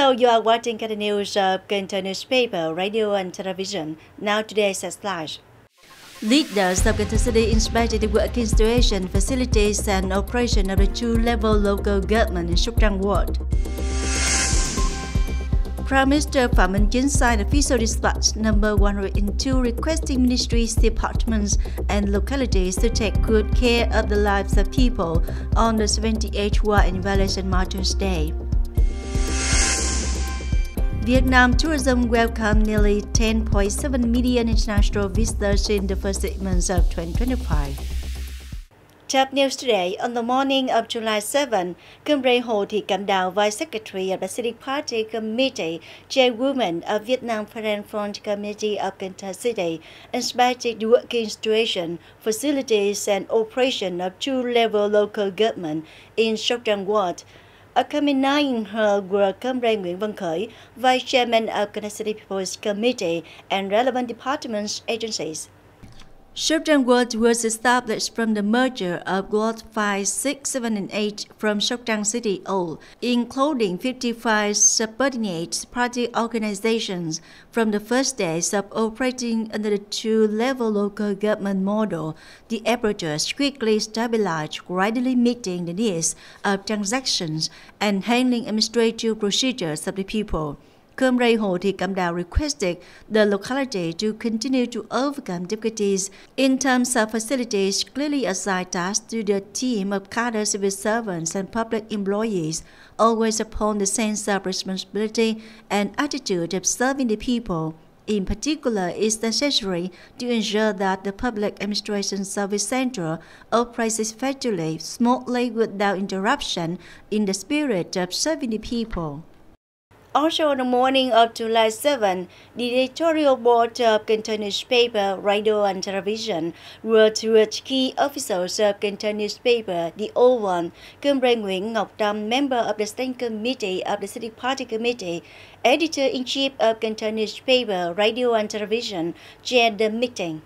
Hello, you are watching the news of Cần Thơ newspaper, radio and television. Now today's headlines. Leaders of Cần Thơ City inspected the working situation, facilities and operation of the two-level local government in Sóc Trăng Ward. Prime Minister Phạm Minh Chính signed official dispatch number 102 requesting ministries, departments and localities to take good care of the lives of people on the 78th War Invalids and Martyrs Day. Vietnam tourism welcomed nearly 10.7 million international visitors in the first 6 months of 2025. Top news today. On the morning of July 7, Hồ Thị Cẩm Đào, Vice Secretary of the City Party Committee, Chairwoman of Vietnam Foreign Front Committee of Cần Thơ City, inspected the working situation, facilities and operation of two-level local government in Sóc Trăng Ward. Accompanying her were Comrade Nguyễn Văn Khởi, Vice Chairman of Cần Thơ City People's Committee and relevant departments agencies. Sóc Trăng Ward was established from the merger of Ward 5, 6, 7, and 8 from Sóc Trăng City Old, including 55 subordinate party organizations. From the first days of operating under the two-level local government model, the apparatus quickly stabilized, gradually meeting the needs of transactions and handling administrative procedures of the people. Comrade Hồ Thị Cẩm Đào requested the locality to continue to overcome difficulties in terms of facilities, clearly assign tasks to the team of cadre civil servants and public employees, always upon the sense of responsibility and attitude of serving the people. In particular, it is necessary to ensure that the Public Administration Service Center operates effectively, smoothly, without interruption, in the spirit of serving the people. Also, on the morning of July 7, the editorial board of Cần Thơ newspaper, radio and television wrote with key officials of Cần Thơ newspaper, the old one, Comrade Nguyễn Ngọc Tâm, member of the Standing Committee of the City Party Committee, editor-in-chief of Cần Thơ newspaper, radio and television, chaired the meeting.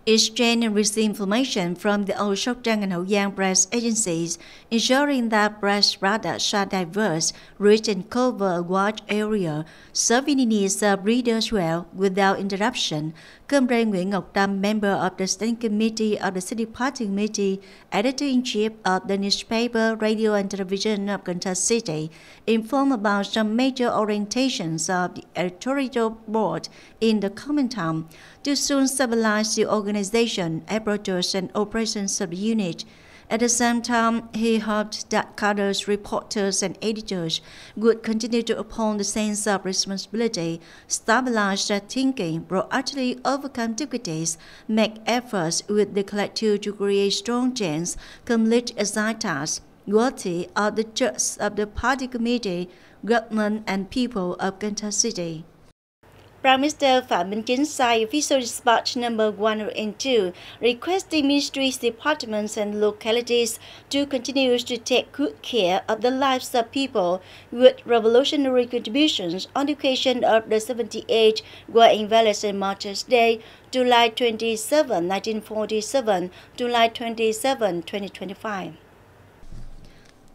Exchange and receive information from the old Sóc Trăng and Hậu Giang press agencies, ensuring that press products are diverse, rich and cover a wide area, serving the needs of readers well, without interruption. Comrade Nguyễn Ngọc Tâm, member of the Standing Committee of the City Party Committee, editor-in-chief of the newspaper, radio and television of Cần Thơ City, informed about some major orientations of the editorial board in the coming time to soon stabilize the organization, apparatus and operations of the unit. At the same time, he hoped that cadres, reporters and editors would continue to uphold the sense of responsibility, stabilize their thinking, proactively overcome difficulties, make efforts with the collective to create strong chains, complete assigned tasks, worthy of the trust of the party committee, government and people of Cần Thơ City. Prime Minister Phạm Minh Chính signed official dispatch number 102 requesting ministries, departments and localities to continue to take good care of the lives of people with revolutionary contributions on the occasion of the 78th War Invalids and Martyrs Day, July 27, 1947, July 27, 2025.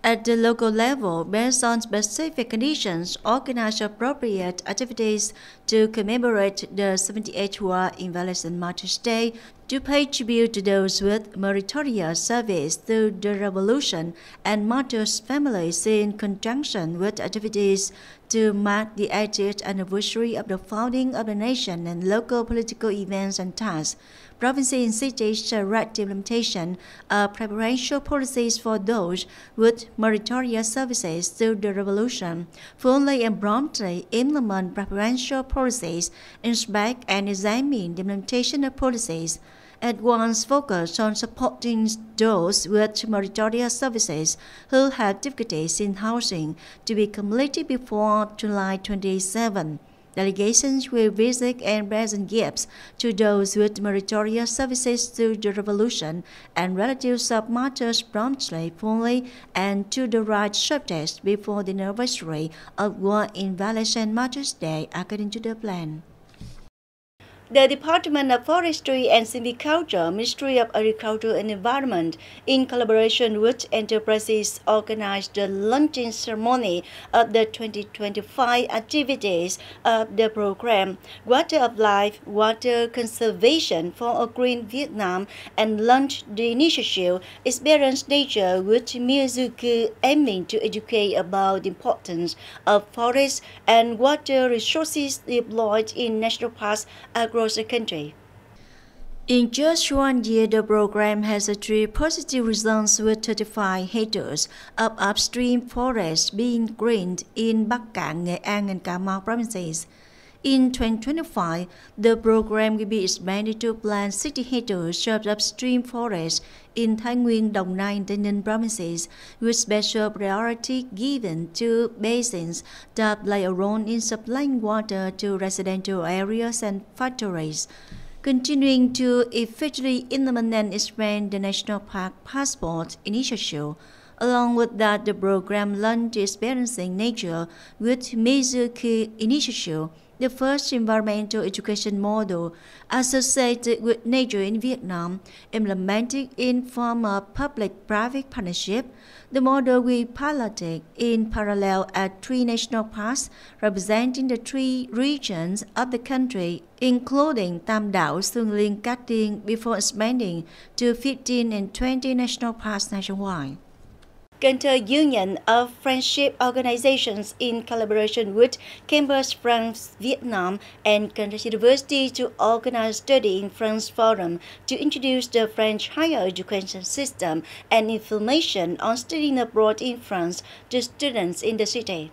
At the local level, based on specific conditions, organize appropriate activities to commemorate the 78th War Invalids and Martyrs Day, to pay tribute to those with meritorious service through the revolution and martyrs' families in conjunction with activities to mark the 80th anniversary of the founding of the nation and local political events and tasks. Provinces and cities direct the implementation of preferential policies for those with meritorious services through the revolution, fully and promptly implement preferential policies, inspect and examine the implementation of policies, at once focus on supporting those with meritorious services who have difficulties in housing to be completed before July 27. Delegations will visit and present gifts to those with meritorious services through the revolution and relatives of martyrs promptly, fully, and to the right subjects before the anniversary of War Invalids and Martyrs Day according to the plan. The Department of Forestry and Silviculture, Ministry of Agriculture and Environment, in collaboration with enterprises, organized the launching ceremony of the 2025 activities of the program Water of Life, Water Conservation for a Green Vietnam, and launched the initiative Experience Nature with Miyazuki, aiming to educate about the importance of forests and water resources deployed in national parks across the country. In just 1 year, the program has achieved positive results with 35 hectares of upstream forests being greened in Bắc Cạn, Nghệ An, and Cà Mau provinces. In 2025, the program will be expanded to plant 60 hectares of upstream forests in Thái Nguyên, Đồng Nai, and Tây Ninh provinces, with special priority given to basins that play a role in supplying water to residential areas and factories. Continuing to effectively implement and expand the National Park Passport initiative. Along with that, the program launched Experiencing Nature with major key initiative, the first environmental education model associated with nature in Vietnam, implemented in form of public-private partnership. The model will be piloted in parallel at 3 national parks representing the 3 regions of the country, including Tam Đảo, Xuân Liên, Cát Tiên, before expanding to 15 and 20 national parks nationwide. Cần Thơ Union of Friendship Organizations, in collaboration with Campus France Vietnam and Cần Thơ University, to organize study in France forum to introduce the French higher education system and information on studying abroad in France to students in the city.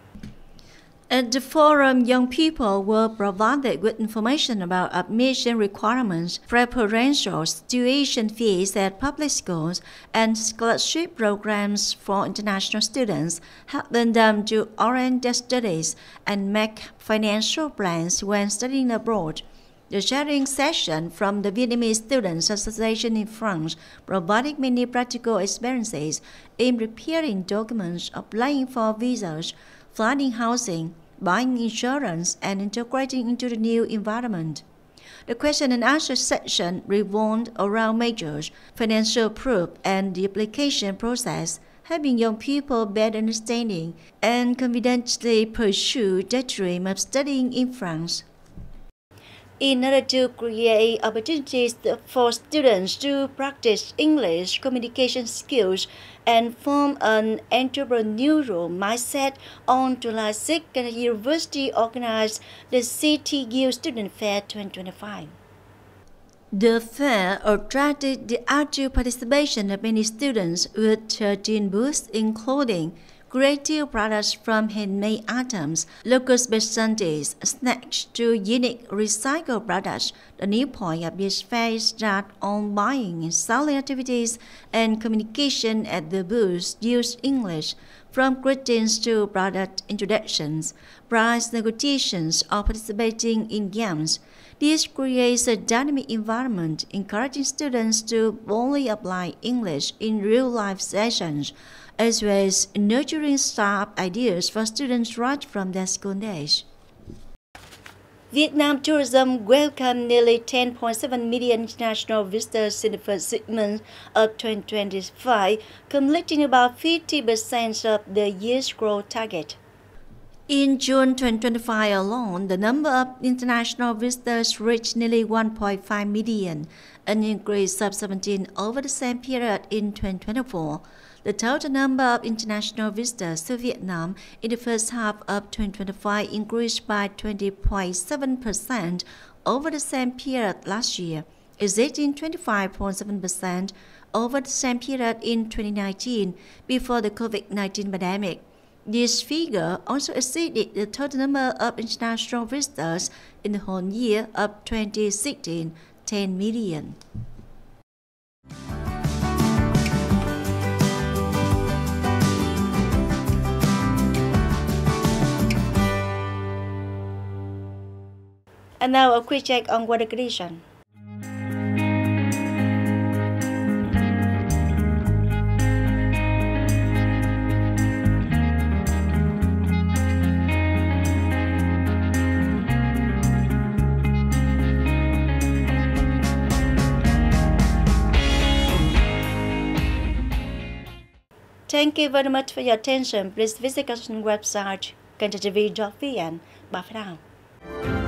At the forum, young people were provided with information about admission requirements, preferential tuition fees at public schools, and scholarship programs for international students, helping them to orient their studies and make financial plans when studying abroad. The sharing session from the Vietnamese Students Association in France provided many practical experiences in preparing documents, applying for visas, finding housing, buying insurance, and integrating into the new environment. The question and answer section revolved around measures, financial proof, and the application process, helping young people better understanding and confidently pursue their dream of studying in France. In order to create opportunities for students to practice English communication skills and form an entrepreneurial mindset, on July 6, Cần Thơ University organized the CTU Student Fair 2025. The fair attracted the active participation of many students with 13 booths, including creative products from handmade items, local specialties, snacks to unique recycled products. The new point of this fair is that all buying and selling activities and communication at the booths use English, from greetings to product introductions, price negotiations, or participating in games. This creates a dynamic environment, encouraging students to boldly apply English in real-life sessions, as well as nurturing startup ideas for students right from their school days. Vietnam tourism welcomed nearly 10.7 million international visitors in the first 6 months of 2025, completing about 50% of the year's growth target. In June 2025 alone, the number of international visitors reached nearly 1.5 million, an increase of 17% over the same period in 2024. The total number of international visitors to Vietnam in the first half of 2025 increased by 20.7% over the same period last year, exceeding 25.7% over the same period in 2019 before the COVID-19 pandemic. This figure also exceeded the total number of international visitors in the whole year of 2016, 10 million. And now a quick check on weather condition. Thank you very much for your attention. Please visit our website, kênh thtv.vn. Bye for now.